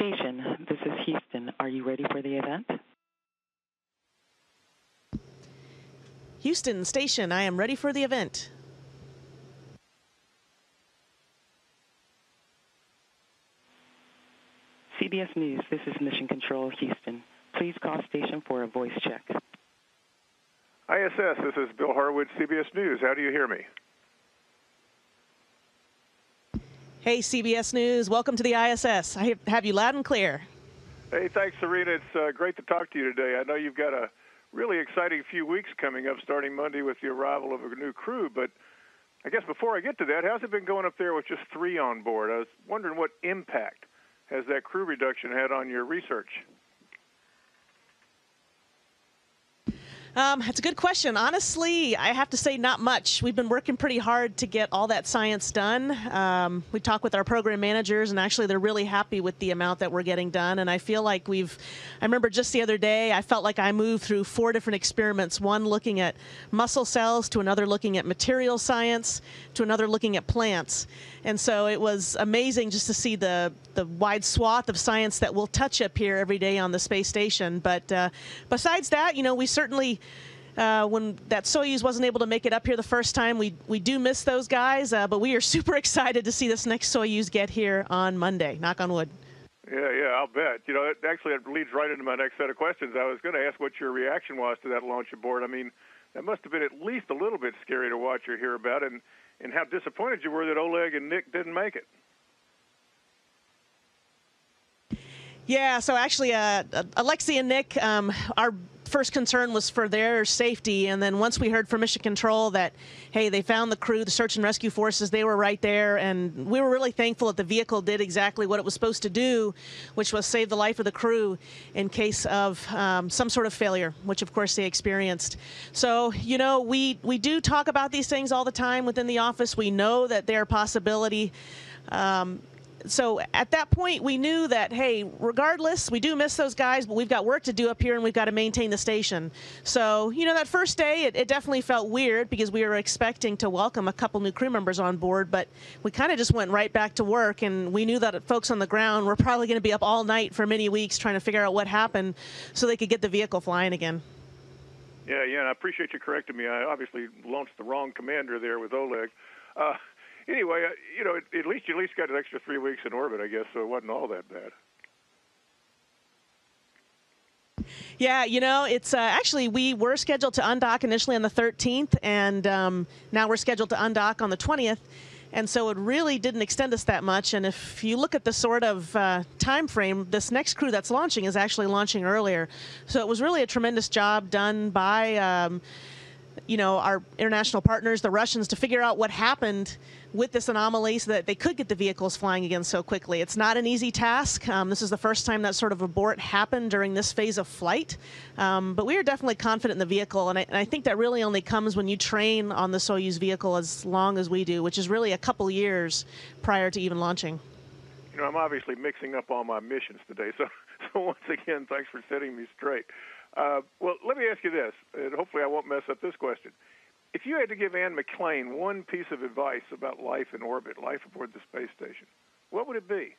Station, this is Houston. Are you ready for the event? Houston Station, I am ready for the event. CBS News, this is Mission Control, Houston. Please call station for a voice check. ISS, this is Bill Harwood, CBS News. How do you hear me? Hey, CBS News. Welcome to the ISS. I have you loud and clear. Hey, thanks, Serena. It's great to talk to you today. I know you've got a really exciting few weeks coming up starting Monday with the arrival of a new crew, but I guess before I get to that, how's it been going up there with just 3 on board? I was wondering what impact has that crew reduction had on your research? It's a good question. Honestly, I have to say not much. We've been working pretty hard to get all that science done. We talk with our program managers, and actually they're really happy with the amount that we're getting done. And I feel like I remember just the other day, I felt like I moved through 4 different experiments, one looking at muscle cells, to another looking at material science, to another looking at plants. And so it was amazing just to see the wide swath of science that we'll touch up here every day on the space station. But besides that, we certainly, when that Soyuz wasn't able to make it up here the first time, we do miss those guys. But we are super excited to see this next Soyuz get here on Monday. Knock on wood. Yeah, I'll bet. It leads right into my next set of questions. I was going to ask what your reaction was to that launch aboard. I mean, that must have been at least a little bit scary to watch or hear about, and how disappointed you were that Oleg and Nick didn't make it. Yeah, so actually, Alexei and Nick, our first concern was for their safety, and then once we heard from Mission Control that, hey, they found the crew, the search and rescue forces, they were right there, and we were really thankful that the vehicle did exactly what it was supposed to do, which was save the life of the crew in case of some sort of failure, which of course they experienced. So, we do talk about these things all the time within the office. We know that they're a possibility. So at that point, we knew that, hey, regardless, we do miss those guys, but we've got work to do up here, and we've got to maintain the station. So, that first day, it definitely felt weird because we were expecting to welcome a couple new crew members on board, but we kind of just went right back to work, and we knew that folks on the ground were probably going to be up all night for many weeks trying to figure out what happened so they could get the vehicle flying again. Yeah, and I appreciate you correcting me. I obviously launched the wrong commander there with Oleg. Anyway, at least you got an extra 3 weeks in orbit, I guess, so it wasn't all that bad. Yeah, it's actually, we were scheduled to undock initially on the 13th, and now we're scheduled to undock on the 20th. And so it really didn't extend us that much. And if you look at the sort of time frame, this next crew that's launching is actually launching earlier. So it was really a tremendous job done by our international partners, the Russians, to figure out what happened with this anomaly so that they could get the vehicles flying again so quickly. It's not an easy task. This is the first time that sort of abort happened during this phase of flight. But we are definitely confident in the vehicle, and I think that really only comes when you train on the Soyuz vehicle as long as we do, which is really a couple years prior to even launching. I'm obviously mixing up all my missions today, so once again, thanks for setting me straight. Well, let me ask you this, and hopefully I won't mess up this question. If you had to give Ann McClain one piece of advice about life in orbit, life aboard the space station, what would it be?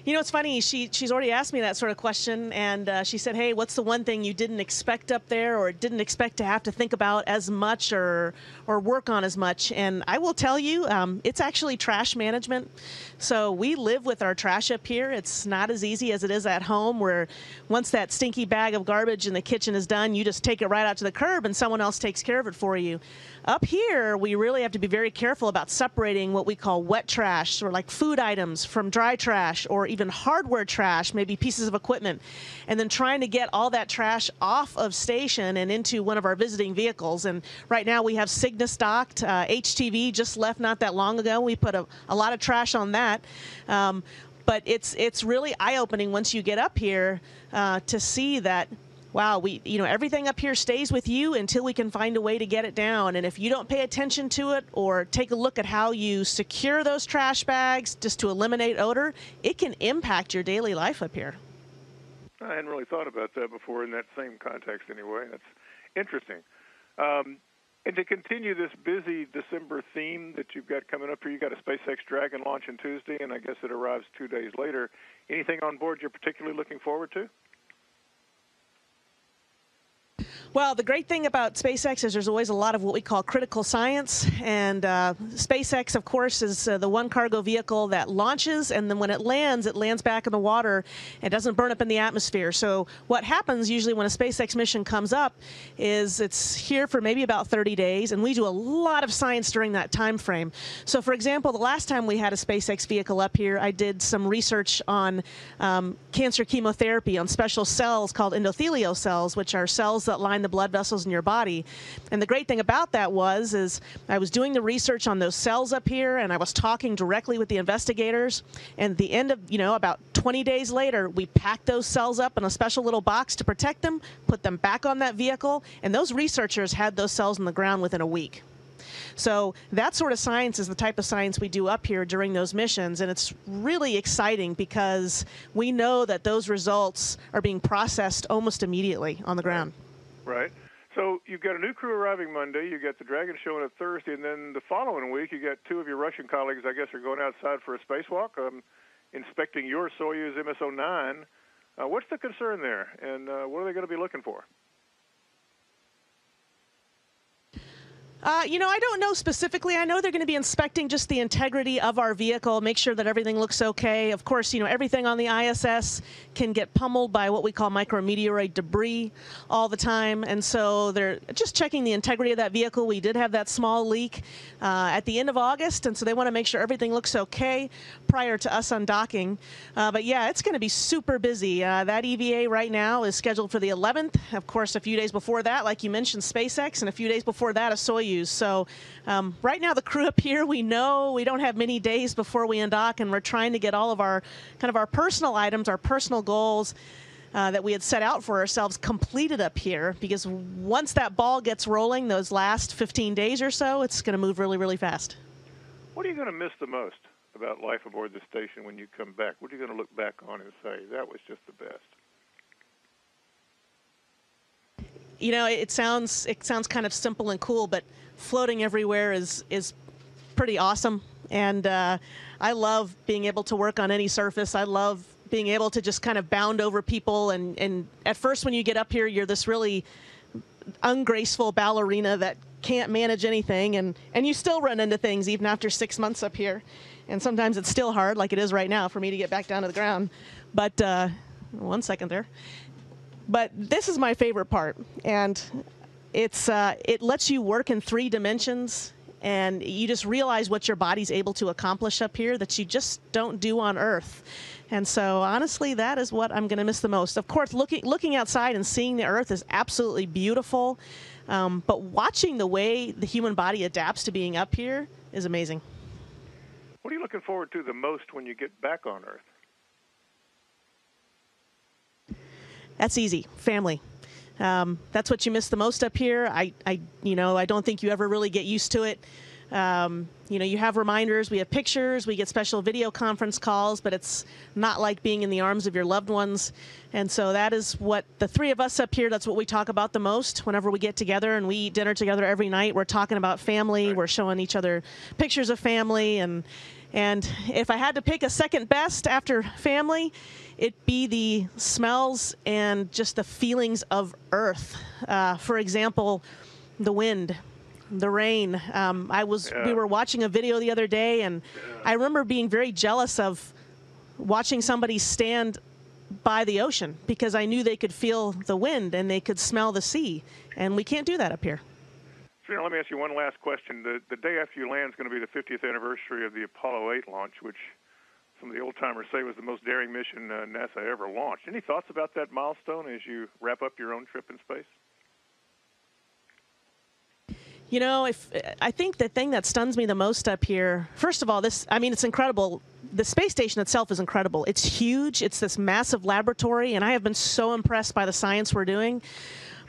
It's funny. She's already asked me that sort of question, and she said, hey, what's the one thing you didn't expect up there or didn't expect to have to think about as much or work on as much? And I will tell you, it's actually trash management. So we live with our trash up here. It's not as easy as it is at home, where once that stinky bag of garbage in the kitchen is done, you just take it right out to the curb and someone else takes care of it for you. Up here, we really have to be very careful about separating what we call wet trash, or like food items, from dry trash, or even hardware trash, maybe pieces of equipment, and then trying to get all that trash off of station and into one of our visiting vehicles. And right now we have Cygnus docked. HTV just left not that long ago. We put a lot of trash on that. But it's really eye-opening once you get up here to see that, wow, everything up here stays with you until we can find a way to get it down. And if you don't pay attention to it or take a look at how you secure those trash bags just to eliminate odor, it can impact your daily life up here. I hadn't really thought about that before in that same context anyway. That's interesting. And to continue this busy December theme that you've got coming up here, you've got a SpaceX Dragon launching Tuesday, and I guess it arrives 2 days later. Anything on board you're particularly looking forward to? Well, the great thing about SpaceX is there's always a lot of what we call critical science, and SpaceX, of course, is the one cargo vehicle that launches, and then when it lands back in the water. It doesn't burn up in the atmosphere. So what happens usually when a SpaceX mission comes up is it's here for maybe about 30 days, and we do a lot of science during that time frame. So, for example, the last time we had a SpaceX vehicle up here, I did some research on cancer chemotherapy, on special cells called endothelial cells, which are cells that line the blood vessels in your body. And the great thing about that is I was doing the research on those cells up here, and I was talking directly with the investigators. And at the end of, about 20 days later, we packed those cells up in a special little box to protect them, put them back on that vehicle, and those researchers had those cells in the ground within a week. So that sort of science is the type of science we do up here during those missions, and it's really exciting because we know that those results are being processed almost immediately on the ground. Right. So you've got a new crew arriving Monday. You got the Dragon showing up Thursday, and then the following week you got two of your Russian colleagues, I guess, are going outside for a spacewalk, inspecting your Soyuz MS-09. What's the concern there, and what are they going to be looking for? I don't know specifically. I know they're going to be inspecting just the integrity of our vehicle, make sure that everything looks okay. Of course, everything on the ISS can get pummeled by what we call micrometeoroid debris all the time. And so they're just checking the integrity of that vehicle. We did have that small leak at the end of August, and so they want to make sure everything looks okay prior to us undocking. But yeah, it's going to be super busy. That EVA right now is scheduled for the 11th. Of course, a few days before that, like you mentioned, SpaceX, and a few days before that, a Soyuz. So right now the crew up here, we know we don't have many days before we undock, and we're trying to get all of our our personal items, our personal goals that we had set out for ourselves completed up here, because once that ball gets rolling, those last 15 days or so, it's going to move really, really fast. What are you going to miss the most about life aboard the station when you come back? What are you going to look back on and say, that was just the best? It sounds kind of simple and cool, but floating everywhere is pretty awesome. And I love being able to work on any surface. I love being able to just kind of bound over people. And at first when you get up here, you're this really ungraceful ballerina that can't manage anything. And you still run into things even after 6 months up here. And sometimes it's still hard, like it is right now, for me to get back down to the ground. But 1 second there. But this is my favorite part, and it lets you work in 3 dimensions, and you just realize what your body's able to accomplish up here that you just don't do on Earth. And so, honestly, that is what I'm going to miss the most. Of course, looking outside and seeing the Earth is absolutely beautiful, but watching the way the human body adapts to being up here is amazing. What are you looking forward to the most when you get back on Earth? That's easy. Family. That's what you miss the most up here. I don't think you ever really get used to it. You have reminders, we have pictures, we get special video conference calls, but it's not like being in the arms of your loved ones. And so that is what the 3 of us up here, that's what we talk about the most whenever we get together, and we eat dinner together every night. We're talking about family. Right. We're showing each other pictures of family. And if I had to pick a second best after family, it'd be the smells and just the feelings of Earth. For example, the wind, the rain. We were watching a video the other day, and I remember being very jealous of watching somebody stand by the ocean, because I knew they could feel the wind and they could smell the sea, and we can't do that up here. Serena, let me ask you one last question. The day after you land is going to be the 50th anniversary of the Apollo 8 launch, which some of the old-timers say was the most daring mission NASA ever launched. Any thoughts about that milestone as you wrap up your own trip in space? I think the thing that stuns me the most up here, first of all, it's incredible. The space station itself is incredible. It's huge. It's this massive laboratory, and I have been so impressed by the science we're doing.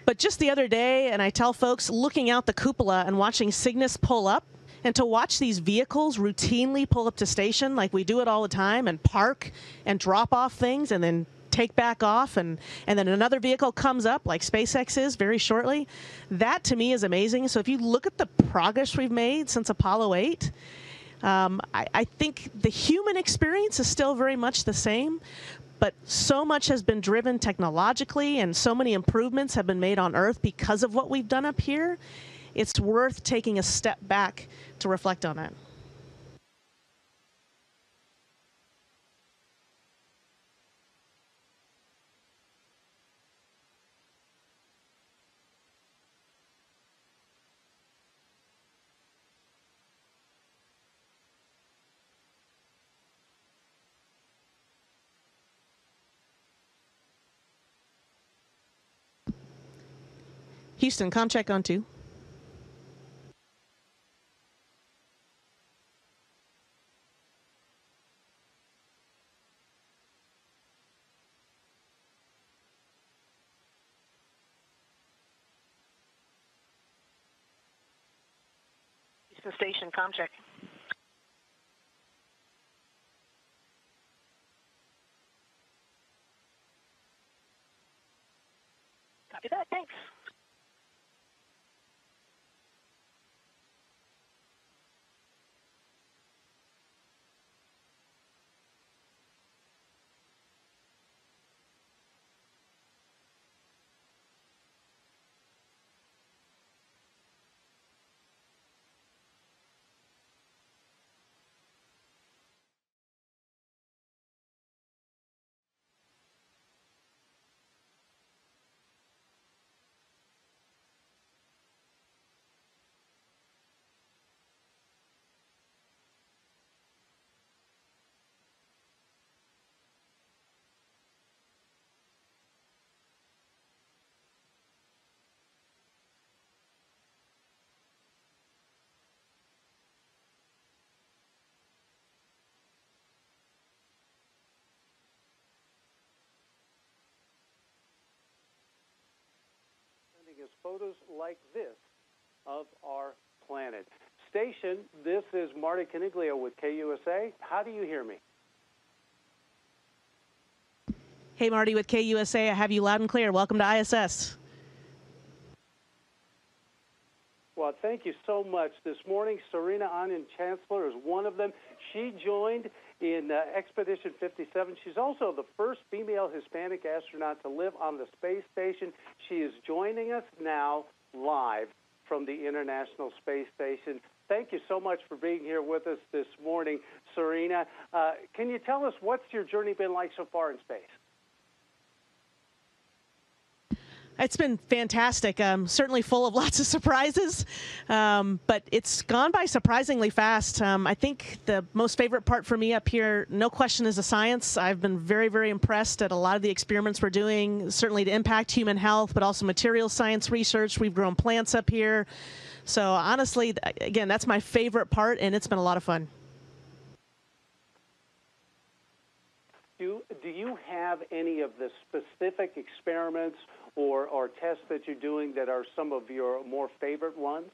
But just the other day, and I tell folks, looking out the cupola and watching Cygnus pull up, and to watch these vehicles routinely pull up to station like we do it all the time, and park and drop off things and then take back off, and then another vehicle comes up, like SpaceX is very shortly. That, to me, is amazing. So if you look at the progress we've made since Apollo 8, I think the human experience is still very much the same, but so much has been driven technologically, and so many improvements have been made on Earth because of what we've done up here. It's worth taking a step back to reflect on that. Houston, comm check on 2. Houston station, comm check. Copy that, thanks. Us photos like this of our planet. Station, this is Marty Caniglio with KUSA. How do you hear me? Hey, Marty with KUSA. I have you loud and clear. Welcome to ISS. Well, thank you so much. This morning, Serena Aunon-Chancellor is one of them. She joined in Expedition 57. She's also the first female Hispanic astronaut to live on the space station. She is joining us now live from the International Space Station. Thank you so much for being here with us this morning, Serena. Can you tell us what's your journey been like so far in space? It's been fantastic. Certainly full of lots of surprises, but it's gone by surprisingly fast. I think the most favorite part for me up here, no question, is the science. I've been very, very impressed at a lot of the experiments we're doing, certainly to impact human health, but also material science research. We've grown plants up here. So honestly, again, that's my favorite part, and it's been a lot of fun. Do you have any of the specific experiments or tests that you're doing that are some of your more favorite ones?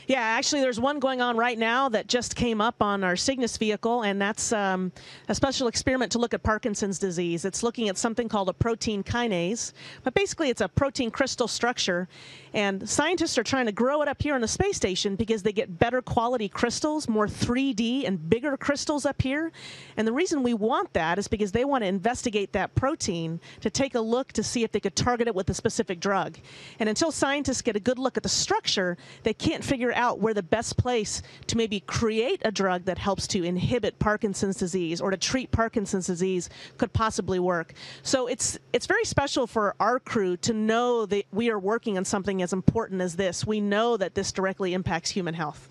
Yeah, actually, there's one going on right now that just came up on our Cygnus vehicle, and that's a special experiment to look at Parkinson's disease. It's looking at something called a protein kinase, but basically it's a protein crystal structure, and scientists are trying to grow it up here on the space station because they get better quality crystals, more 3D and bigger crystals up here. And the reason we want that is because they want to investigate that protein to take a look to see if they could target it with a specific drug. And until scientists get a good look at the structure, they can't figure out where the best place to maybe create a drug that helps to inhibit Parkinson's disease or to treat Parkinson's disease could possibly work. So it's very special for our crew to know that we are working on something as important as this. We know that this directly impacts human health.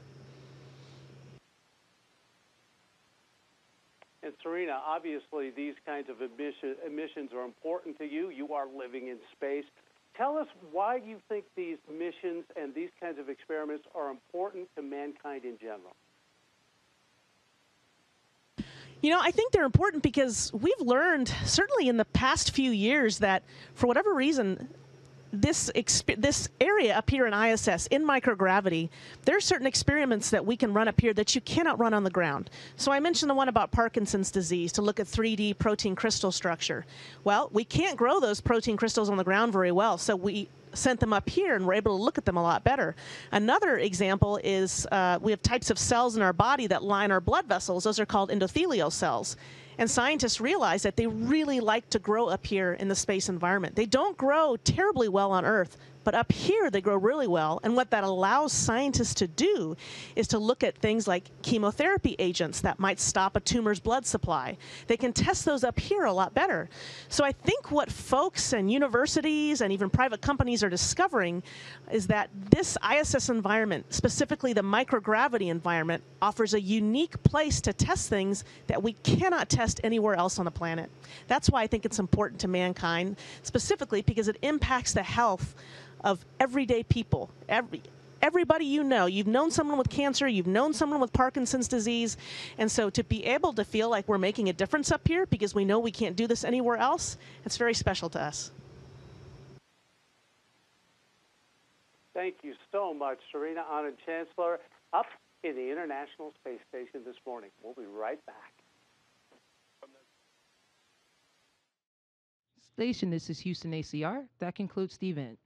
And Serena, obviously these kinds of emissions are important to you. You are living in space. Tell us why you think these missions and these kinds of experiments are important to mankind in general. You know, I think they're important because we've learned, certainly in the past few years, that for whatever reason, this area up here in ISS, in microgravity, there are certain experiments that we can run up here that you cannot run on the ground. So I mentioned the one about Parkinson's disease to look at 3D protein crystal structure. Well, we can't grow those protein crystals on the ground very well, so we sent them up here and we're able to look at them a lot better. Another example is we have types of cells in our body that line our blood vessels. Those are called endothelial cells. And scientists realize that they really like to grow up here in the space environment. They don't grow terribly well on Earth, but up here they grow really well. And what that allows scientists to do is to look at things like chemotherapy agents that might stop a tumor's blood supply. They can test those up here a lot better. So I think what folks and universities and even private companies are discovering is that this ISS environment, specifically the microgravity environment, offers a unique place to test things that we cannot test anywhere else on the planet. That's why I think it's important to mankind, specifically because it impacts the health of everyday people. Everybody you know. You've known someone with cancer, you've known someone with Parkinson's disease, and so to be able to feel like we're making a difference up here because we know we can't do this anywhere else, it's very special to us. Thank you so much, Serena Aunon-Chancellor, up in the International Space Station this morning. We'll be right back. Station, this is Houston ACR. That concludes the event.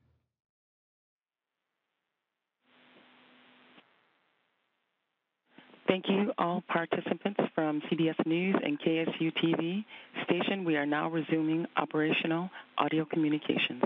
Thank you, all participants from CBS News and KUSA-TV station. We are now resuming operational audio communications.